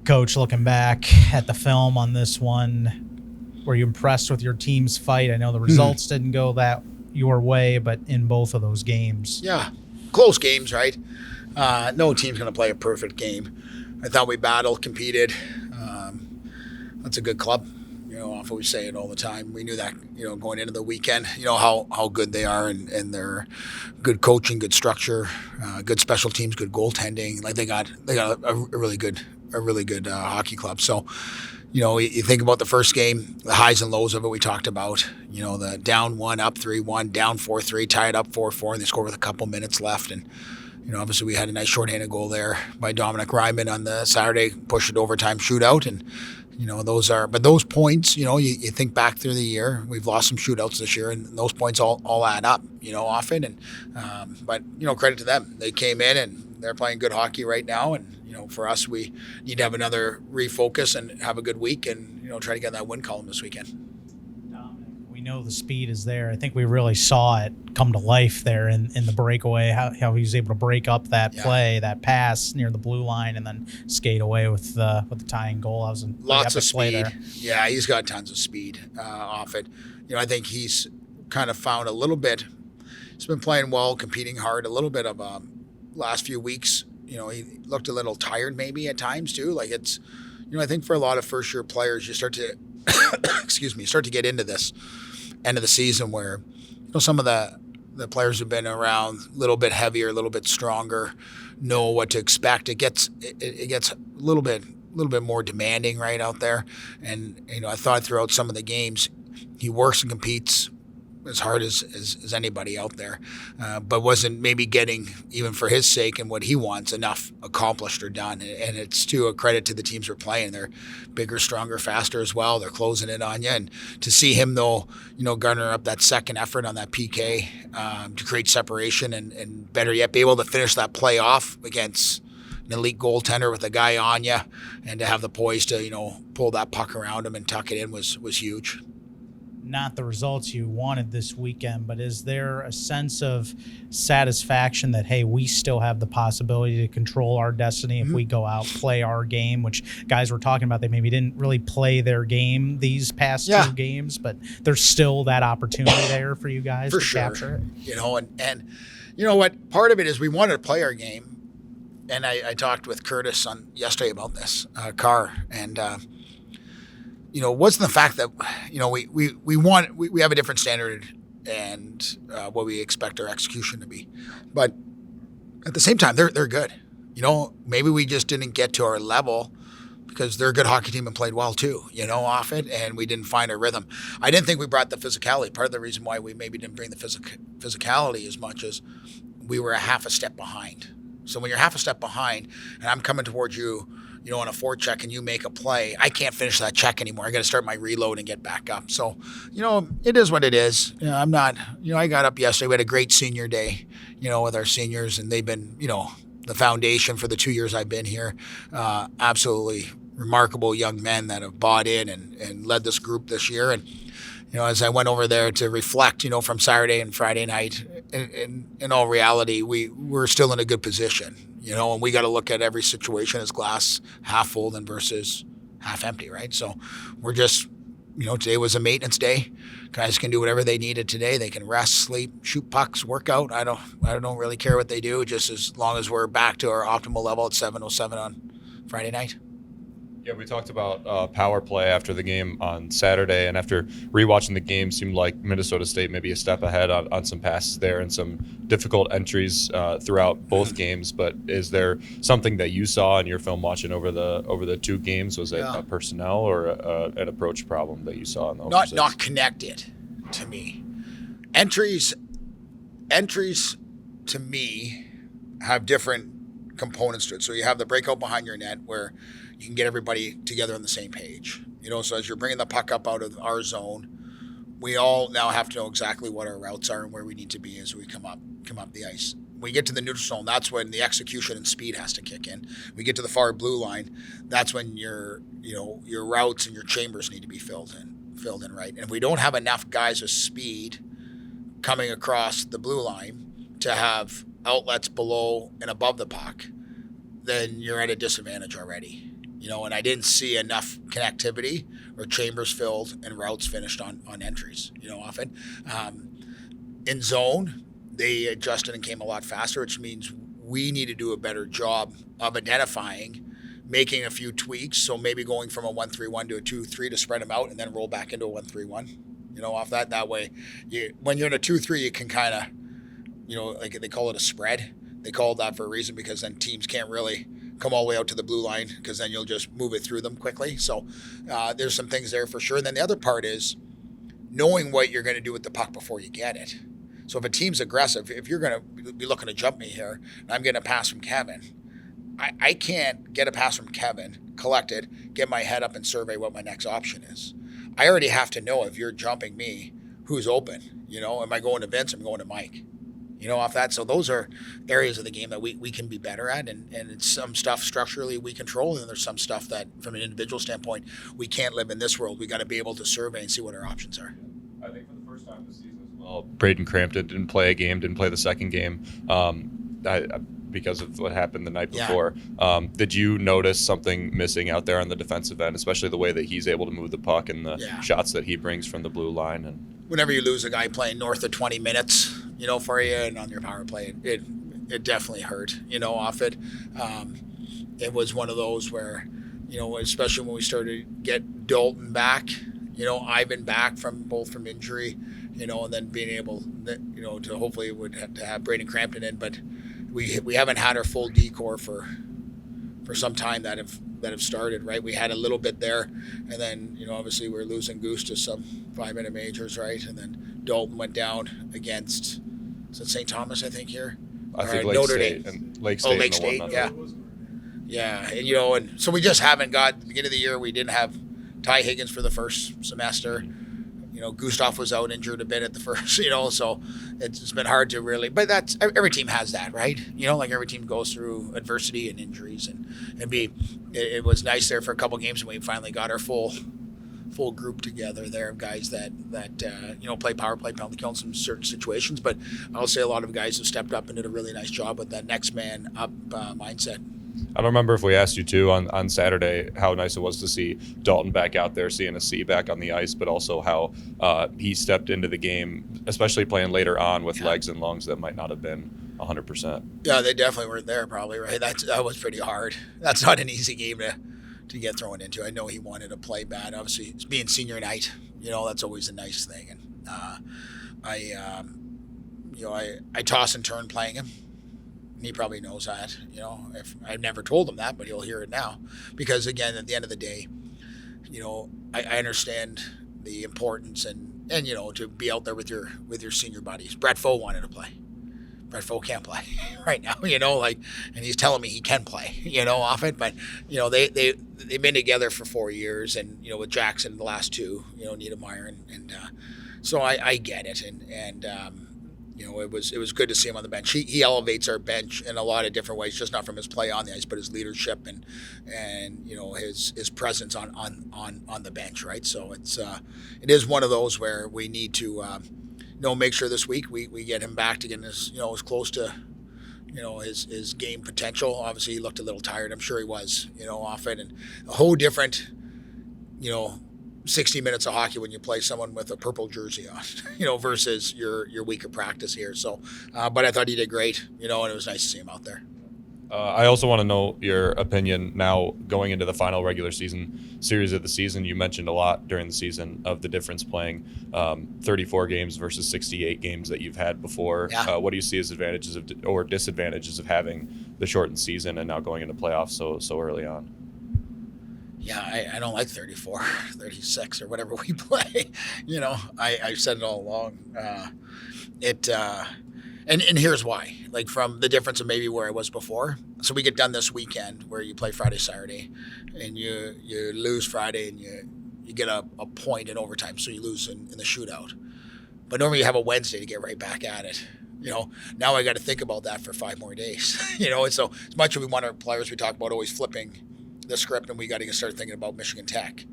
Coach, looking back at the film on this one, were you impressed with your team's fight? I know the results didn't go that your way, but in both of those games. Yeah, close games, right? No team's going to play a perfect game. I thought we battled, competed. That's a good club. Often we say it all the time. We knew that, going into the weekend, how good they are and their good coaching, good structure, good special teams, good goaltending. Like they got a really good hockey club. So, you think about the first game, the highs and lows of it we talked about. The down 1, up 3-1, down 4-3, tied up 4-4, and they scored with a couple minutes left. And obviously we had a nice shorthanded goal there by Dominic Ryman on the Saturday, pushed it overtime shootout. And those points, you think back through the year, we've lost some shootouts this year, and those points all add up, often. And but credit to them, they came in and they're playing good hockey right now. And for us, we need to have another refocus and have a good week, and try to get that win column this weekend. We know the speed is there. I think we really saw it come to life there in the breakaway, how he was able to break up that play, that pass near the blue line, and then skate away with the tying goal. I was in lots of speed. Yeah, he's got tons of speed off it. I think he's kind of found a little bit. He's been playing well, competing hard. A little bit of last few weeks. He looked a little tired maybe at times too. Like it's, I think for a lot of first year players, you start to, start to get into this end of the season where, some of the players who've been around a little bit heavier, a little bit stronger, know what to expect. It gets a little bit more demanding right out there. And, I thought throughout some of the games, he works and competes as hard as anybody out there, but wasn't maybe getting, even for his sake and what he wants, enough accomplished or done. And it's to a credit to the teams we're playing. They're bigger, stronger, faster as well. They're closing in on you. And to see him, though, garner up that second effort on that PK to create separation and better yet, be able to finish that play off against an elite goaltender with a guy on you, and to have the poise to, pull that puck around him and tuck it in was huge. Not the results you wanted this weekend, but is there a sense of satisfaction that, hey, we still have the possibility to control our destiny if we go out, play our game, which guys were talking about, they maybe didn't really play their game these past two games, but there's still that opportunity there for you guys to capture it? And you know what? Part of it is we wanted to play our game, and I talked with Curtis yesterday about this, Carr, and wasn't the fact that, we have a different standard and what we expect our execution to be. But at the same time, they're good. Maybe we just didn't get to our level because they're a good hockey team and played well too, off it, and we didn't find our rhythm. I didn't think we brought the physicality. Part of the reason why we maybe didn't bring the physicality as much as we were a half a step behind. So when you're half a step behind and I'm coming towards you, on a forecheck and you make a play, I can't finish that check anymore. I got to start my reload and get back up. So, it is what it is. I'm not, I got up yesterday. We had a great senior day, with our seniors, and they've been, the foundation for the 2 years I've been here. Absolutely remarkable young men that have bought in and led this group this year. And, as I went over there to reflect, from Saturday and Friday night, in all reality, we're still in a good position. And we got to look at every situation as glass half full than versus half empty, right? So we're just, today was a maintenance day. Guys can do whatever they needed today. They can rest, sleep, shoot pucks, work out. I don't really care what they do, just as long as we're back to our optimal level at 7:07 on Friday night. Yeah, we talked about power play after the game on Saturday, and after rewatching the game, seemed like Minnesota State maybe a step ahead on some passes there and some difficult entries throughout both games. But is there something that you saw in your film watching over the two games? Was it a personnel or an approach problem that you saw in the not connected to me? Entries to me have different components to it. So you have the breakout behind your net where you can get everybody together on the same page. So as you're bringing the puck up out of our zone, we all now have to know exactly what our routes are and where we need to be as we come up the ice. When we get to the neutral zone, that's when the execution and speed has to kick in. We get to the far blue line, that's when your routes and your chambers need to be filled in right. And if we don't have enough guys with speed coming across the blue line to have outlets below and above the puck, then you're at a disadvantage already. And I didn't see enough connectivity or chambers filled and routes finished on entries, often. In zone, they adjusted and came a lot faster, which means we need to do a better job of identifying, making a few tweaks. So maybe going from a 1-3-1 to a 2-3 to spread them out and then roll back into a 1-3-1, off that. That way, when you're in a 2-3, you can kind of, like they call it a spread. They call it that for a reason, because then teams can't really come all the way out to the blue line, because then you'll just move it through them quickly. So there's some things there for sure. And then the other part is knowing what you're going to do with the puck before you get it. So if a team's aggressive, if you're going to be looking to jump me here, and I'm getting a pass from Kevin, I can't get a pass from Kevin, collect it, get my head up and survey what my next option is. I already have to know, if you're jumping me, who's open. Am I going to Vince? I'm going to Mike. Off that. So those are areas of the game that we can be better at, and it's some stuff structurally we control, and there's some stuff that from an individual standpoint we can't live in this world. We got to be able to survey and see what our options are. I think for the first time this season as well, Braden Crampton didn't play a game, didn't play the second game because of what happened the night before. Did you notice something missing out there on the defensive end, especially the way that he's able to move the puck and the shots that he brings from the blue line? And whenever you lose a guy playing north of 20 minutes, for you, and on your power play, it definitely hurt, off it. It was one of those where, especially when we started to get Dalton back, Ivan back from injury, and then being able, to hopefully to have Braden Crampton in, but we haven't had our full decor for some time that have started, right? We had a little bit there, and then obviously we're losing Goose to some 5-minute majors, right? And then Dalton went down against, is it St. Thomas, I think, here? I think Lake Notre State. Dame. And Lake State. Lake State, yeah. Yeah, and and so we just haven't got, at the beginning of the year, we didn't have Ty Higgins for the first semester. Gustav was out injured a bit at the first, so it's been hard to really, but that's, every team has that, right? Like every team goes through adversity and injuries, and it was nice there for a couple games when we finally got our full group together there of guys that play power play, penalty kill in some certain situations. But I'll say a lot of guys have stepped up and did a really nice job with that next man up mindset. I don't remember if we asked you too on Saturday how nice it was to see Dalton back out there, seeing a C back on the ice, but also how he stepped into the game, especially playing later on with legs and lungs that might not have been 100%. Yeah, they definitely weren't there probably, right? That was pretty hard. That's not an easy game to get thrown into. I know he wanted to play bad. Obviously, it's being senior night, that's always a nice thing. And I toss and turn playing him. He probably knows that, if I've never told him that, but he'll hear it now, because again, at the end of the day, I understand the importance and to be out there with your senior buddies. Brett Foe wanted to play. Brett Foe can't play right now, and he's telling me he can play, off it. But, they've been together for 4 years, and, with Jackson the last 2, Niedermeyer. And so I get it. And it was good to see him on the bench. He elevates our bench in a lot of different ways, just not from his play on the ice, but his leadership and his presence on the bench, right? So it is one of those where we need to make sure this week we get him back to getting as close to his game potential. Obviously, he looked a little tired. I'm sure he was off it, and a whole different 60 minutes of hockey when you play someone with a purple jersey on, versus your week of practice here. So, but I thought he did great, and it was nice to see him out there. I also want to know your opinion now going into the final regular season series of the season. You mentioned a lot during the season of the difference playing 34 games versus 68 games that you've had before. Yeah. What do you see as advantages or disadvantages of having the shortened season and now going into playoffs so early on? Yeah, I don't like 34, 36 or whatever we play. I've said it all along. And here's why. Like, from the difference of maybe where I was before. So we get done this weekend where you play Friday, Saturday, and you lose Friday, and you get a point in overtime, so you lose in the shootout. But normally you have a Wednesday to get right back at it. Now I got to think about that for 5 more days. And so as much as we want our players, we talk about always flipping the script, and we got to start thinking about Michigan Tech.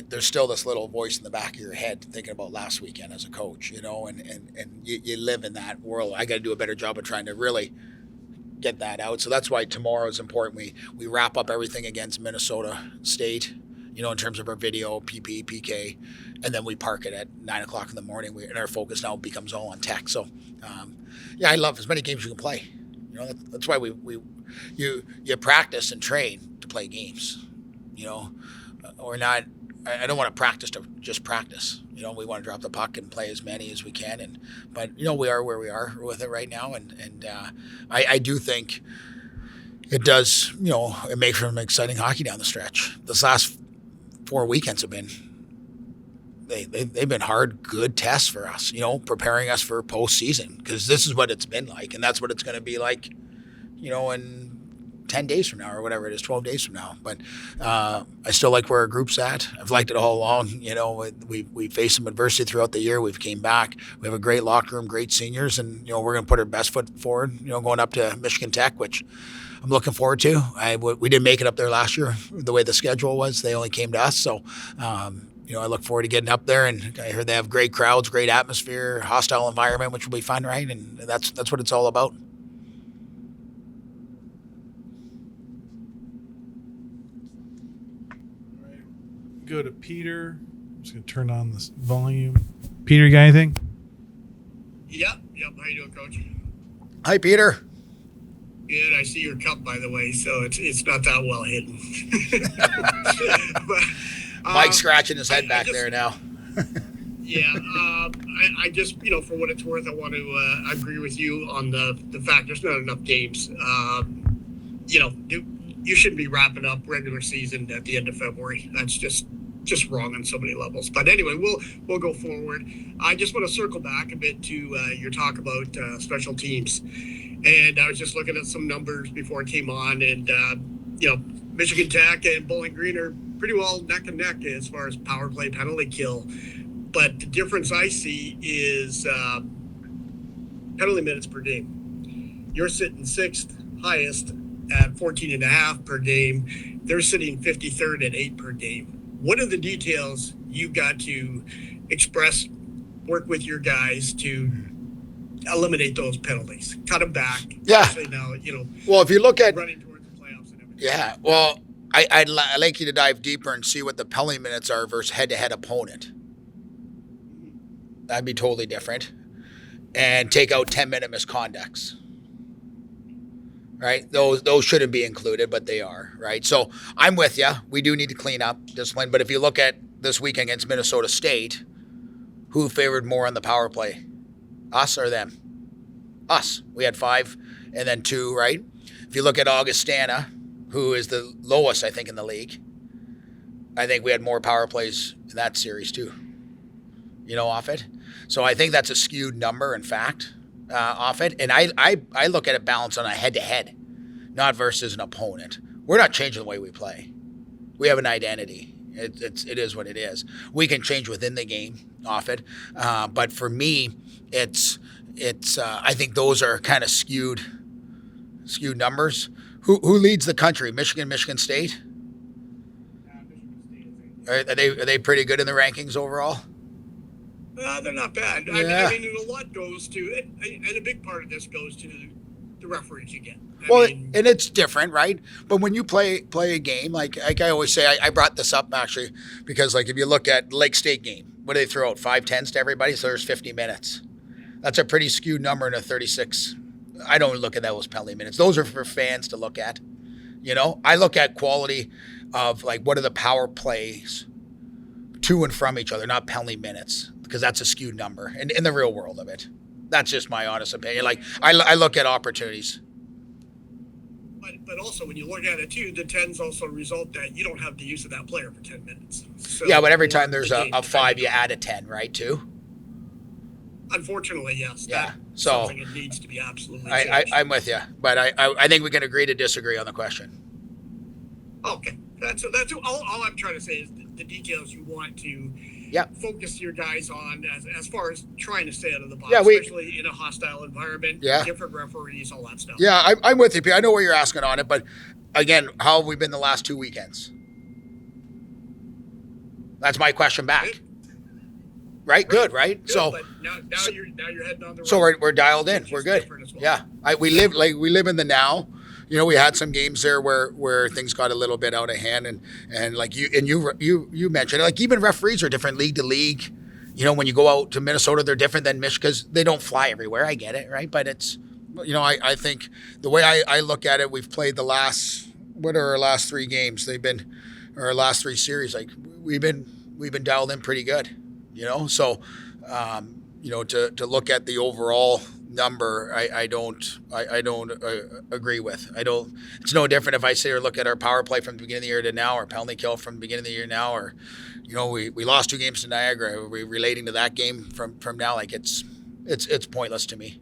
There's still this little voice in the back of your head thinking about last weekend as a coach, and you live in that world. I got to do a better job of trying to really, get that out. So that's why tomorrow is important. We wrap up everything against Minnesota State, in terms of our video, PP, PK, and then we park it at 9 o'clock in the morning. And our focus now becomes all on tech. So, I love as many games as you can play. That's why you practice and train to play games. Or not. I don't want to practice to just practice. We want to drop the puck and play as many as we can. But we are where we are with it right now. And I do think it does, it makes for an exciting hockey down the stretch. This last 4 weekends have been, they've been hard, good tests for us, preparing us for postseason, because this is what it's been like. And that's what it's going to be like, in 10 days from now or whatever it is, 12 days from now. But I still like where our group's at. I've liked it all along. We faced some adversity throughout the year. We've came back. We have a great locker room, great seniors, and, we're going to put our best foot forward, going up to Michigan Tech, which I'm looking forward to. We didn't make it up there last year the way the schedule was. They only came to us. So, I look forward to getting up there, and I heard they have great crowds, great atmosphere, hostile environment, which will be fun, right? And that's what it's all about. Go to Peter. I'm just going to turn on this volume. Peter, you got anything? Yep. How you doing, Coach? Hi, Peter. Good. I see your cup, by the way, so it's not that well hidden. But, Mike's scratching his head back there now. I just, for what it's worth, I want to agree with you on the fact there's not enough games. You shouldn't be wrapping up regular season at the end of February. That's just wrong on so many levels. But anyway, we'll go forward. I just want to circle back a bit to your talk about special teams. And I was just looking at some numbers before I came on, and Michigan Tech and Bowling Green are pretty well neck and neck as far as power play, penalty kill. But the difference I see is penalty minutes per game. You're sitting sixth highest at 14.5 per game. They're sitting 53rd at 8 per game. What are the details you've got to express, work with your guys to eliminate those penalties, cut them back? Yeah. Now, Well, if you look at running towards the playoffs and everything. Yeah, well, I'd like you to dive deeper and see what the penalty minutes are versus head-to-head opponent. That'd be totally different. And take out 10-minute misconducts. Right? Those shouldn't be included, but they are, right? So I'm with you. We do need to clean up discipline. But if you look at this weekend against Minnesota State, who favored more on the power play? Us or them? Us. We had 5 and then 2, right? If you look at Augustana, who is the lowest, I think, in the league, I think we had more power plays in that series too, off it. So I think that's a skewed number, in fact, off it. And I look at it balanced on a head-to-head, not versus an opponent. We're not changing the way we play. We have an identity. It is what it is. We can change within the game off it. But for me, it's I think those are kind of skewed numbers. Who leads the country? Michigan State? Are they pretty good in the rankings overall? They're not bad. Yeah. I mean, a lot goes to, and a big part of this goes to the referees again. And it's different, right? But when you play a game, like I always say, I brought this up actually, because like if you look at Lake State game, what do they throw out? 5-10s to everybody? So there's 50 minutes. That's a pretty skewed number in a 36. I don't look at those penalty minutes. Those are for fans to look at. I look at quality of like what are the power plays to and from each other, not penalty minutes, because that's a skewed number in the real world of it. That's just my honest opinion. Like I look at opportunities. But also when you look at it too, the 10s also result that you don't have the use of that player for 10 minutes. So Yeah, but every time there's a 5, you add a 10, right, too? Unfortunately, yes. Yeah. That's So something that needs to be absolutely changed. I'm with you, but I think we can agree to disagree on the question. Okay. That's all I'm trying to say is the details you want to focus your guys on as far as trying to stay out of the box, especially in a hostile environment, different referees, all that stuff. Yeah, I'm with you, Pete. I know what you're asking on it, but again, how have we been the last 2 weekends? That's my question back. right? Good, right? Good, So but now you're heading on the so right. we're dialed in. Which We're is good. different as well. Yeah, we live in the now. You know, we had some games there where things got a little bit out of hand, and like you mentioned, like even referees are different league to league. You know, when you go out to Minnesota, they're different than Michigan because they don't fly everywhere. I get it, right? But it's, you know, I think the way I look at it, we've played what are our last 3 games? They've been, or our last 3 series, like we've been dialed in pretty good, you know? So, you know, to look at the overall number, I don't agree with. It's no different if I sit here and look at our power play from the beginning of the year to now, or penalty kill from the beginning of the year now, or, you know, we lost 2 games to Niagara. Are we relating to that game from now? Like it's pointless to me.